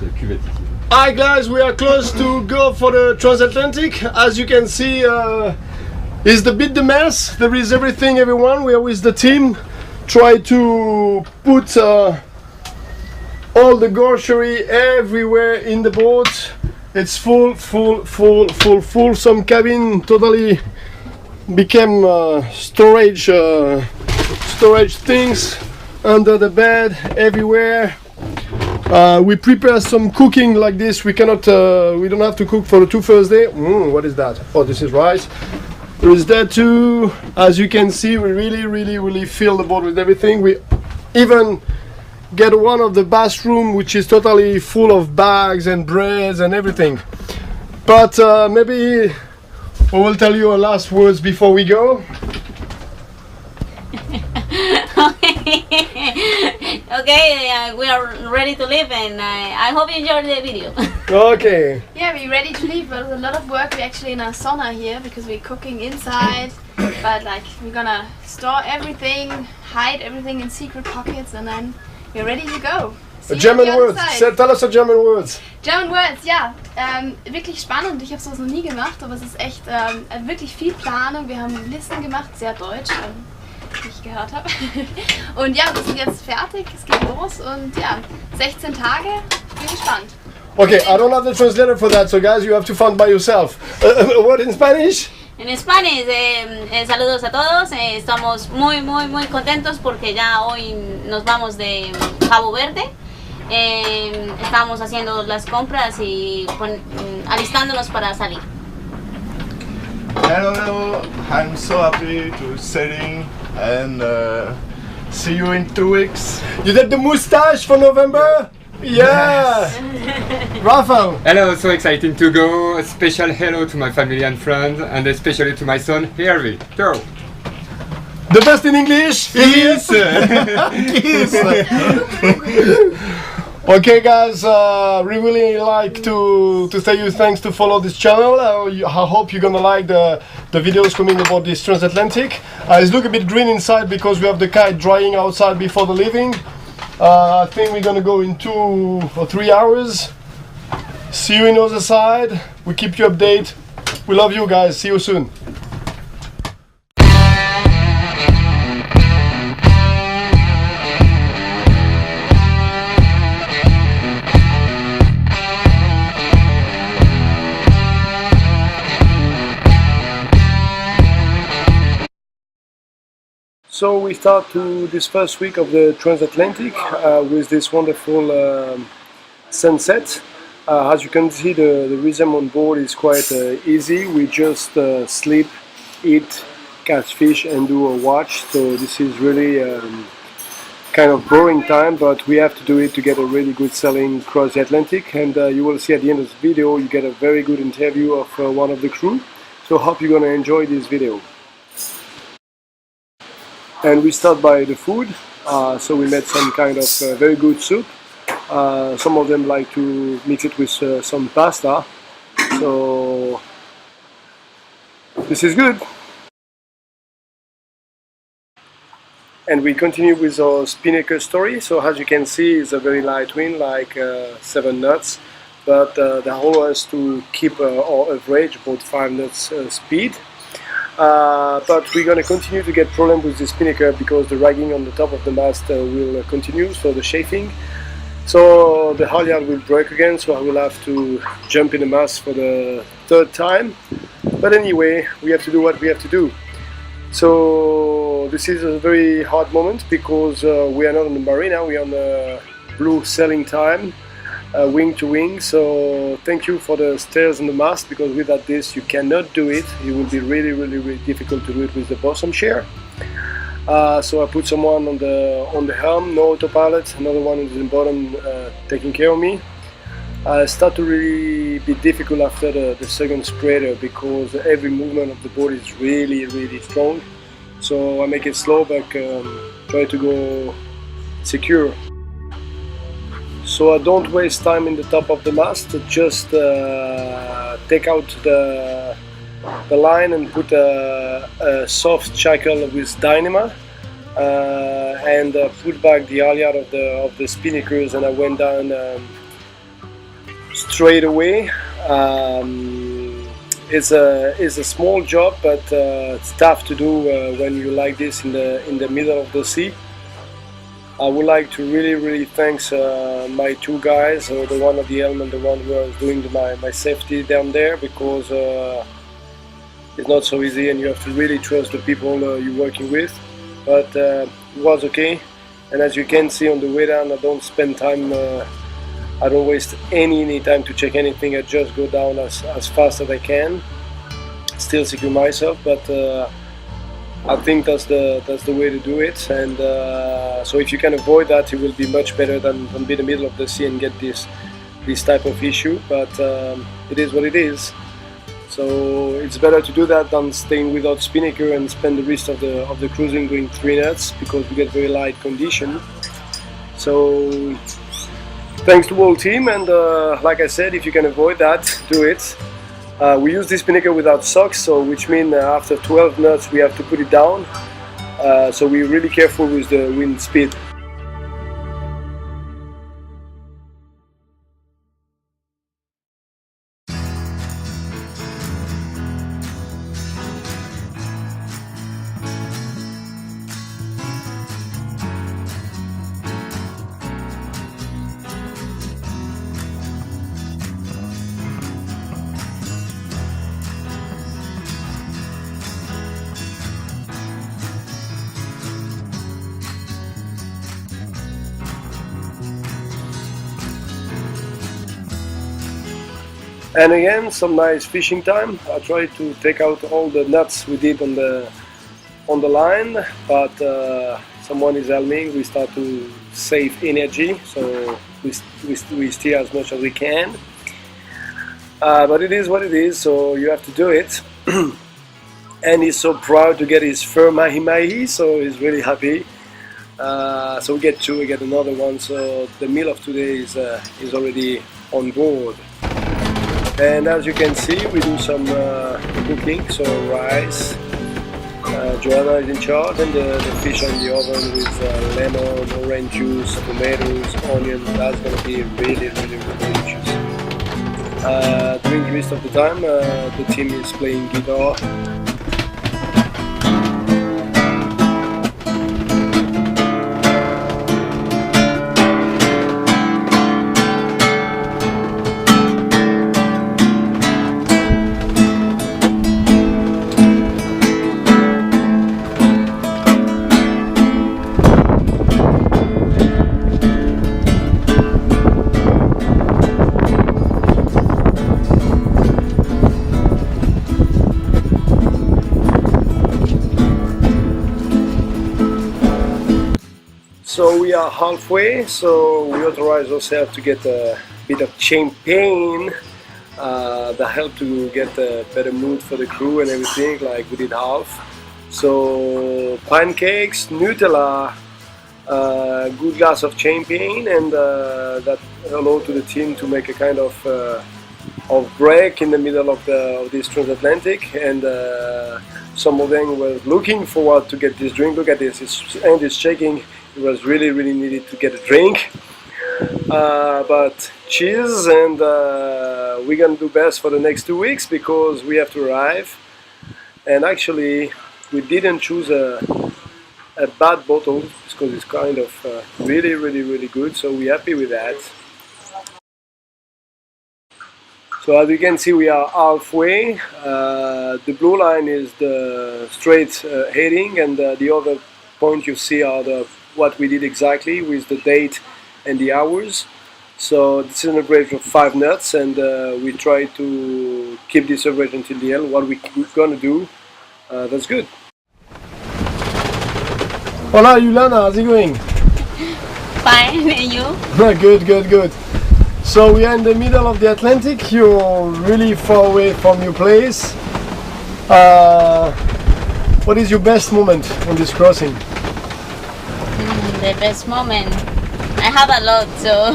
cuvette ici. Hi guys, we are close to go for the transatlantic. As you can see, is the bit the mess. There is everything, everyone. We are with the team. Try to put all the grocery everywhere in the boat. It's full. Some cabin totally became storage things under the bed everywhere. We prepare some cooking like this. We cannot. We don't have to cook for the two first day. What is that? Oh, this is rice. There is that too. As you can see, we really fill the boat with everything. We even get one of the bathroom which is totally full of bags and breads and everything. But maybe we will tell you our last words before we go. Okay, we are ready to leave, and I hope you enjoyed the video. Okay. Yeah, we're ready to leave, but there's a lot of work. We're actually in a sauna here because we're cooking inside, but like we're gonna store everything, hide everything in secret pockets, and then we're ready to go. German words. Tell us a German words. German words, ja. Wirklich spannend. Ich habe sowas noch nie gemacht, aber es ist echt wirklich viel Planung. Wir haben Listen gemacht, sehr deutsch, wie ich gehört habe. Und ja, wir sind jetzt fertig. Es geht los und ja, 16 Tage. Bin gespannt. Okay, I don't have the translator for that, so guys, you have to find by yourself. A word in Spanish? En Spanish, saludos a todos. Estamos muy contentos porque ya hoy nos vamos de Cabo Verde. Estamos haciendo las compras y alistándonos para salir. Hello, I'm so happy to sailing and see you in 2 weeks. You did the moustache for November? Yes! Rafael! Hello, so exciting to go. A special hello to my family and friends, and especially to my son, Hervé. Ciao! The best in English is... Kiss! Okay guys, we really like to tell you thanks to follow this channel. I hope you're gonna like the videos coming about this transatlantic. It's look a bit green inside because we have the kite drying outside before the leaving. I think we're gonna go in 2 or 3 hours. See you in the other side. We keep you updated. We love you guys. See you soon. So we start to this first week of the transatlantic with this wonderful sunset. As you can see, the rhythm on board is quite easy. We just sleep, eat, catch fish and do a watch. So this is really kind of boring time, but we have to do it to get a really good sailing across the Atlantic. And you will see at the end of this video, you get a very good interview of one of the crew. So hope you're gonna enjoy this video. And we start by the food, so we made some kind of very good soup. Some of them like to mix it with some pasta, so this is good. And we continue with our spinnaker story. So as you can see, it's a very light wind, like 7 knots, but that allows us to keep our average about 5 knots speed. But we're going to continue to get problems with the spinnaker because the ragging on the top of the mast will continue, so the chafing. So the halyard will break again, so I will have to jump in the mast for the 3rd time. But anyway, we have to do what we have to do. So this is a very hard moment because we are not on the marina, we are on the blue sailing time. Wing to wing, so thank you for the stairs and the mast, because without this you cannot do it. It will be really difficult to do it with the bosom chair. So I put someone on the helm, no autopilot, another one is in the bottom taking care of me. Start to really be difficult after the second spreader because every movement of the boat is really strong. So I make it slow but try to go secure. So I don't waste time in the top of the mast, just take out the line and put a soft shackle with dynamo and put back the halyard of the spinnakers, and I went down straight away. It's a small job, but it's tough to do when you like this in the middle of the sea. I would like to really thanks my two guys, the one at the helm and the one who was doing my safety down there, because it's not so easy and you have to really trust the people you're working with. But it was okay, and as you can see on the way down, I don't spend time, I don't waste any time to check anything. I just go down as fast as I can, still secure myself, but I think that's the way to do it. And so if you can avoid that, it will be much better than be in the middle of the sea and get this type of issue. But it is what it is. So it's better to do that than staying without spinnaker and spend the rest of the cruising doing 3 knots, because we get very light condition. So thanks to the whole team, and like I said, if you can avoid that, do it. We use this spinnaker without socks, so which means after 12 knots we have to put it down. So we're really careful with the wind speed. And again, some nice fishing time. I tried to take out all the nuts we did on the line, but someone is helping. We start to save energy, so we steer as much as we can. But it is what it is, so you have to do it. And he's so proud to get his fur mahi-mahi, so he's really happy. So we get another one, so the meal of today is already on board. And as you can see, we do some cooking, so rice. Joanna is in charge, and the fish on the oven with lemon, orange juice, tomatoes, onion. That's gonna be really delicious. During the rest of the time, the team is playing guitar. So we are halfway, so we authorize ourselves to get a bit of champagne that help to get a better mood for the crew and everything, like we did half. So pancakes, Nutella, good glass of champagne, and that allowed to the team to make a kind of break in the middle of this transatlantic, and some of them were looking forward to get this drink. Look at this, his hand is shaking. It was really needed to get a drink, but cheers, and we're gonna do best for the next 2 weeks, because we have to arrive. And actually we didn't choose a bad bottle, because it's kind of really good, so we're happy with that. So as you can see, we are halfway. The blue line is the straight heading, and the other point you see are what we did exactly with the date and the hours. So this is an average of 5 knots, and we try to keep this average until the end. What we're gonna do, that's good. Hola Yulana, how's it going? Fine, and you? Good. So we are in the middle of the Atlantic. You're really far away from your place. What is your best moment on this crossing? The best moment, I have a lot, so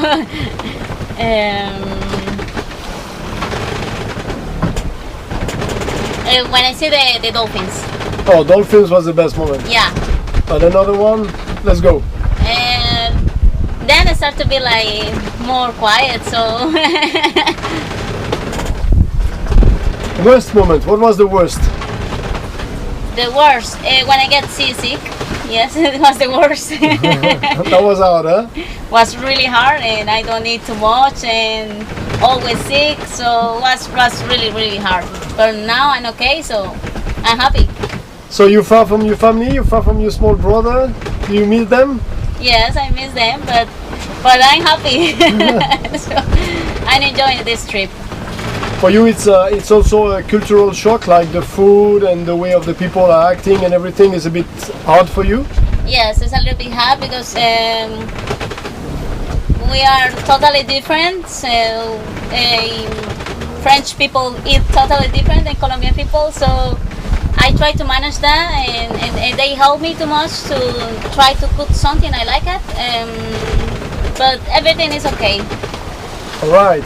when I see the dolphins. Oh, dolphins was the best moment. Yeah. And another one, let's go. Then then it started to be like more quiet. So Worst moment. What was the worst? the worst when I get seasick. Yes, it was the worst. That was hard, huh? Was really hard, and I don't eat too much, and always sick. So was really hard. But now I'm okay, so I'm happy. So you're far from your family, you're far from your small brother. Do you miss them? Yes, I miss them, but I'm happy. So I'm enjoying this trip. For you, it's also a cultural shock, like the food and the way of the people are acting and everything is a bit hard for you. Yes, it's a little bit hard because we are totally different. So French people eat totally different than Colombian people. So I try to manage that, and they help me too much to try to cook something I like it. But everything is okay. All right.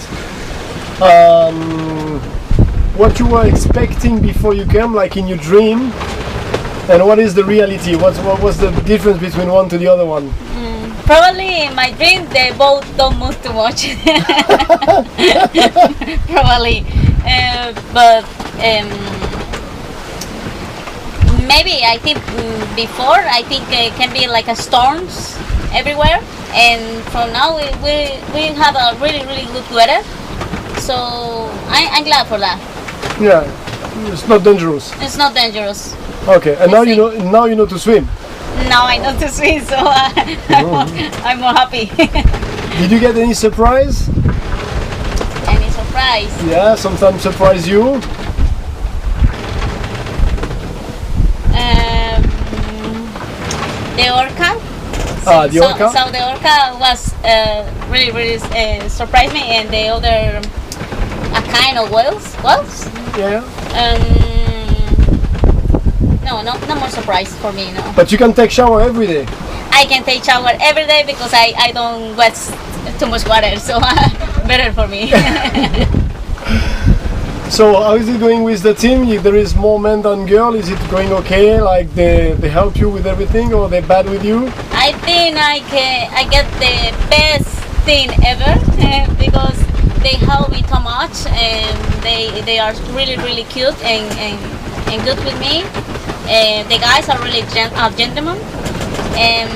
What you were expecting before you came, like in your dream, and what is the reality? What was the difference between one to the other one? Probably in my dream they both don't move too much. Probably, but maybe I think before I think it can be like a storms everywhere, and from now we have a really good weather. So I'm glad for that. Yeah, it's not dangerous. It's not dangerous. Okay, and now you know to swim. Now I know to swim, so I'm more happy. Did you get any surprise? Any surprise? Yeah, sometimes surprise you. The orca. The orca. So the orca was really surprised me, and the other a kind of whales. Yeah. No more surprise for me. No. But you can take shower every day. I can take shower every day because I don't waste too much water, so better for me. So how is it going with the team? If there is more men than girl, is it going okay? Like they help you with everything, or they're bad with you? I think I get the best thing ever because they help me so much, and they are really cute and good with me. The guys are really gentlemen, and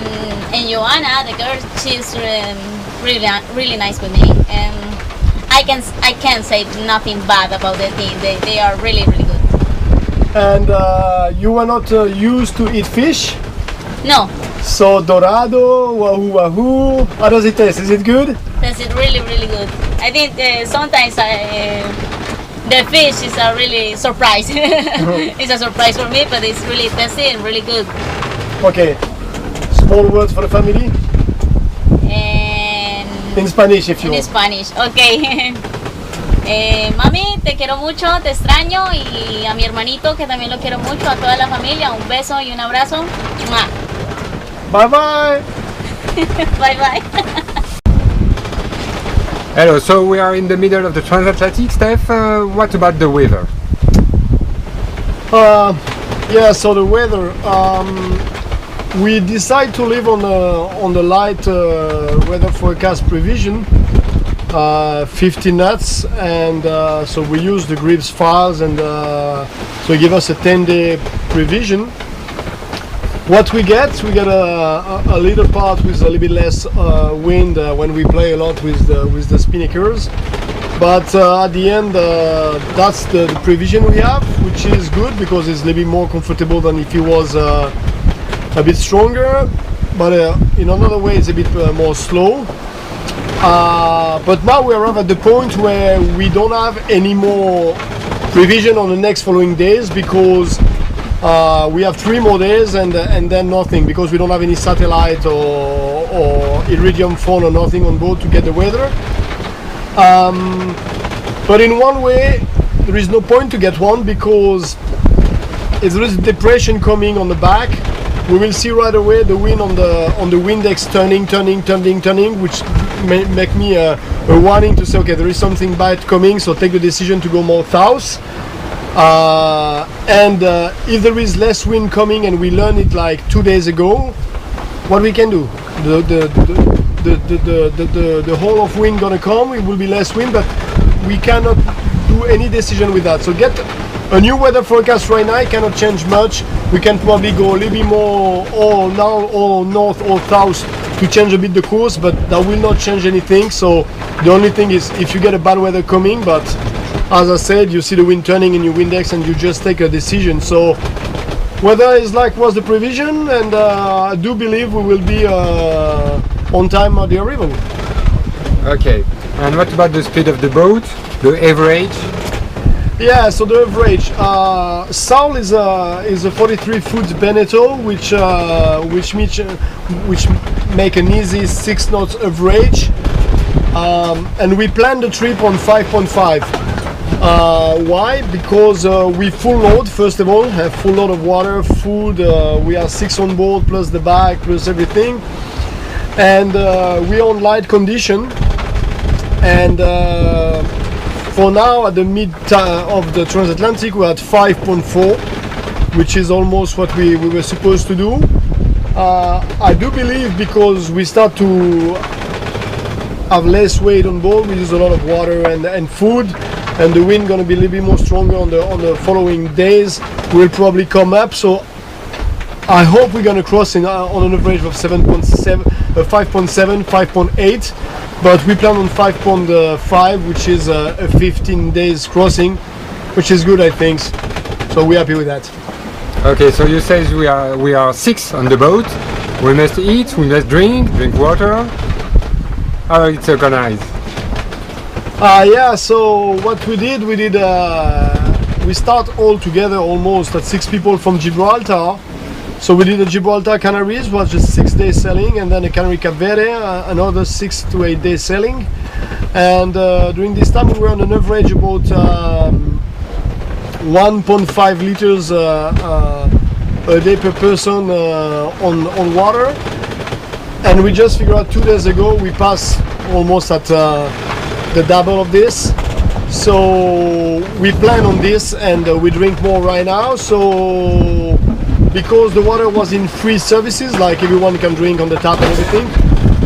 Joanna, the girl, she's really nice with me. I can't say nothing bad about the team. They are really good. And you were not used to eat fish? No. So dorado, wahoo, how does it taste? Is it good? That's it, really good. I think sometimes the fish is a really surprise. It's a surprise for me, but it's really tasty and really good. Okay. Small words for the family? In Spanish, if you want. In Spanish, okay. Mami, te quiero mucho, te extraño, y a mi hermanito que también lo quiero mucho, a toda la familia, un beso y un abrazo. ¡Mua! Bye bye. Bye bye. Hello, so we are in the middle of the transatlantic, Steph. What about the weather? Yeah, so the weather. We decide to live on the light weather forecast prevision, 50 knots, and so we use the grips files, and so it give us a 10-day prevision. What we get a little part with a little bit less wind when we play a lot with the spinnakers, but at the end that's the prevision we have, which is good because it's a little bit more comfortable than if it was a bit stronger, but in another way it's a bit more slow. But now we arrive at the point where we don't have any more prevision on the next following days because we have 3 more days and then nothing, because we don't have any satellite or iridium phone or nothing on board to get the weather. But in one way there is no point to get one because if there is depression coming on the back, we will see right away the wind on the Windex turning, which may make me a warning to say, okay, there is something bad coming, so take the decision to go more south. And if there is less wind coming, and we learned it like 2 days ago, what we can do? the whole of wind gonna come, it will be less wind, but we cannot do any decision with that. So get a new weather forecast right now, it cannot change much. We can probably go a little bit more or north or south to change a bit the course, but that will not change anything. So the only thing is if you get a bad weather coming, but as I said, you see the wind turning in your Windex and you just take a decision. So weather is like was the prevision, and I do believe we will be on time at the arrival. Okay. And what about the speed of the boat? The average? Yeah, so the average Saul is a 43-foot Beneteau, which make an easy 6 knots average, and we planned the trip on 5.5. Why? Because we full load, first of all, have full load of water, food. We are 6 on board plus the bag plus everything, and we're on light condition. And for now, at the mid of the transatlantic, we're at 5.4, which is almost what we were supposed to do. I do believe because we start to have less weight on board, we use a lot of water and food, and the wind gonna be a little bit more stronger on the following days. We'll probably come up. So I hope we're gonna cross on an average of 7.7, 5.7, 5.8. But we plan on 5.5, which is a 15 days crossing, which is good, I think. So we're happy with that. Okay, so you say we are 6 on the boat. We must eat, we must drink water. How it's organized? Yeah, so what we did, we start all together almost at 6 people from Gibraltar. So we did the Gibraltar Canaries, was just 6 days sailing, and then the Canary Cape Verde, another 6 to 8 days sailing. And during this time we were on an average about 1.5 liters a day per person on water. And we just figured out 2 days ago we passed almost at the double of this. So we plan on this, and we drink more right now. So because the water was in free services, like everyone can drink on the tap and everything,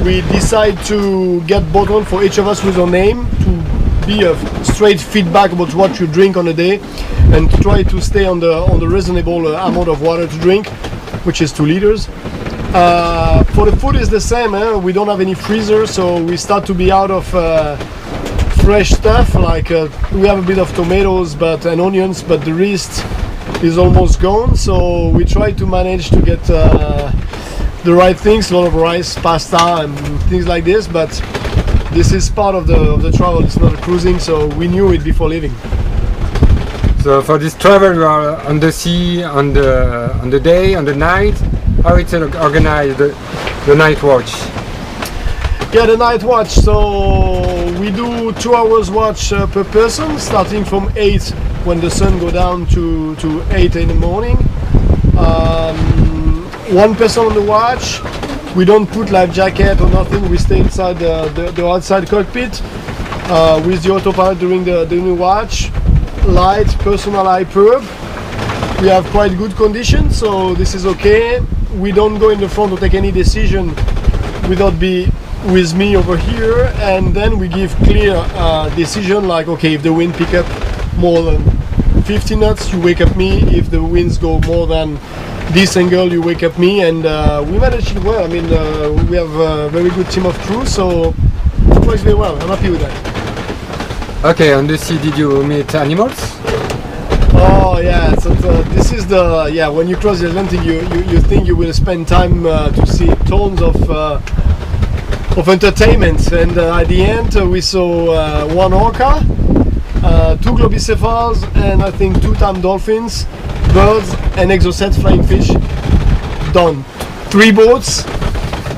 we decide to get bottle for each of us with our name to be a straight feedback about what you drink on a day, and to try to stay on the reasonable amount of water to drink, which is 2 liters. For the food is the same. We don't have any freezer, so we start to be out of fresh stuff. Like we have a bit of tomatoes and onions, but the rest is almost gone. So we try to manage to get the right things, a lot of rice, pasta, and things like this. But this is part of the travel. It's not a cruising, so we knew it before leaving. So for this travel, you are on the sea, on the day, on the night. How it's organized, the night watch? Yeah, the night watch. So we do 2 hours watch per person, starting from 8 when the sun go down to 8 in the morning. 1 person on the watch. We don't put life jacket or nothing. We stay inside the outside cockpit with the autopilot during the watch. Light, personal iPerb. We have quite good conditions, so this is okay. We don't go in the front to take any decision without be with me over here, and then we give clear decision, like okay, if the wind pick up more than 50 knots, you wake up me. If the winds go more than this angle, you wake up me, and we manage it well. I mean, we have a very good team of crew, so it works very well. I'm happy with that. Okay, on the sea, did you meet animals? Oh yeah, so this is when you cross the Atlantic, you think you will spend time to see tons of entertainment, and at the end we saw 1 orca, 2 globicephals, and I think 2 tame dolphins, birds, and exocet flying fish. Done. 3 boats,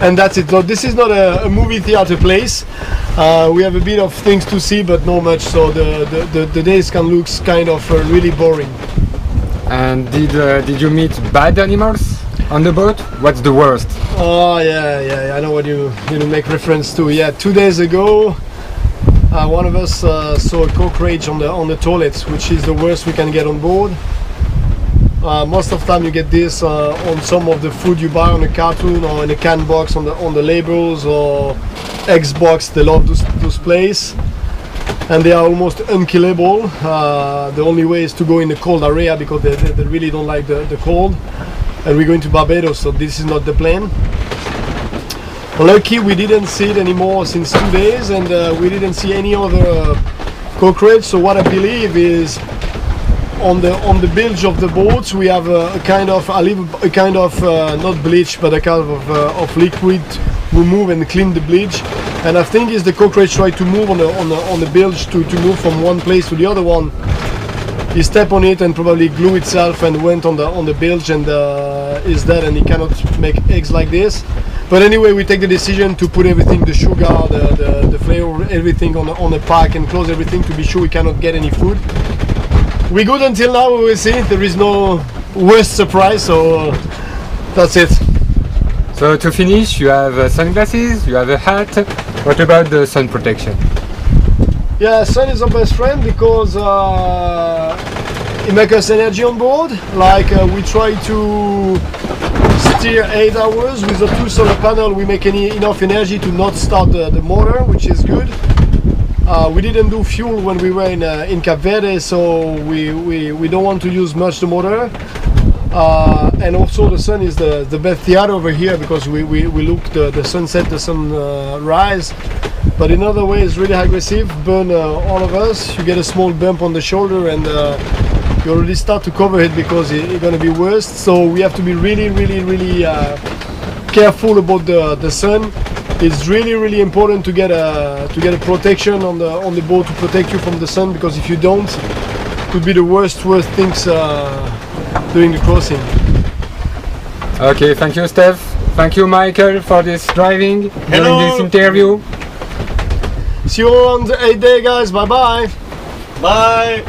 and that's it. So this is not a movie theater place. We have a bit of things to see, but not much. So the days can look kind of really boring. And did you meet bad animals on the boat? What's the worst? Oh yeah, I know what you make reference to. Yeah, 2 days ago, one of us saw a cockroach on the toilet, which is the worst we can get on board. Most of the time you get this on some of the food you buy on a cartoon or in a can box on the labels, or Xbox. They love those places, and they are almost unkillable. The only way is to go in the cold area because they really don't like the cold. And we're going to Barbados, so this is not the plan. Lucky we didn't see it anymore since 2 days, and we didn't see any other cockroach. So what I believe is on the bilge of the boats we have a kind of not bleach, but a kind of liquid remove and clean the bleach. And I think is the cockroach try to move on the bilge to move from one place to the other one. He stepped on it and probably glue itself and went on the bilge and is dead, and he cannot make eggs like this. But anyway, we take the decision to put everything, the sugar, the flavor, everything on the pack and close everything to be sure we cannot get any food. We good until now, we will see. There is no worst surprise, so that's it. So to finish, you have sunglasses, you have a hat. What about the sun protection? Yeah, sun is our best friend because it makes us energy on board. Like we try to steer 8 hours with the 2 solar panels. We make enough energy to not start the motor, which is good. We didn't do fuel when we were in Capo Verde, so we don't want to use much the motor. And also the sun is the best theater over here because we look the sunset, the sunrise. But in other ways, really aggressive, burn all of us. You get a small bump on the shoulder and you already start to cover it because it's going to be worse. So we have to be really careful about the sun. It's really important to get a protection on the boat to protect you from the sun, because if you don't, it could be the worst things during the crossing. Okay, thank you, Steph. Thank you, Michael, for this driving during this interview. See you on the 8th day, guys. Bye bye. Bye.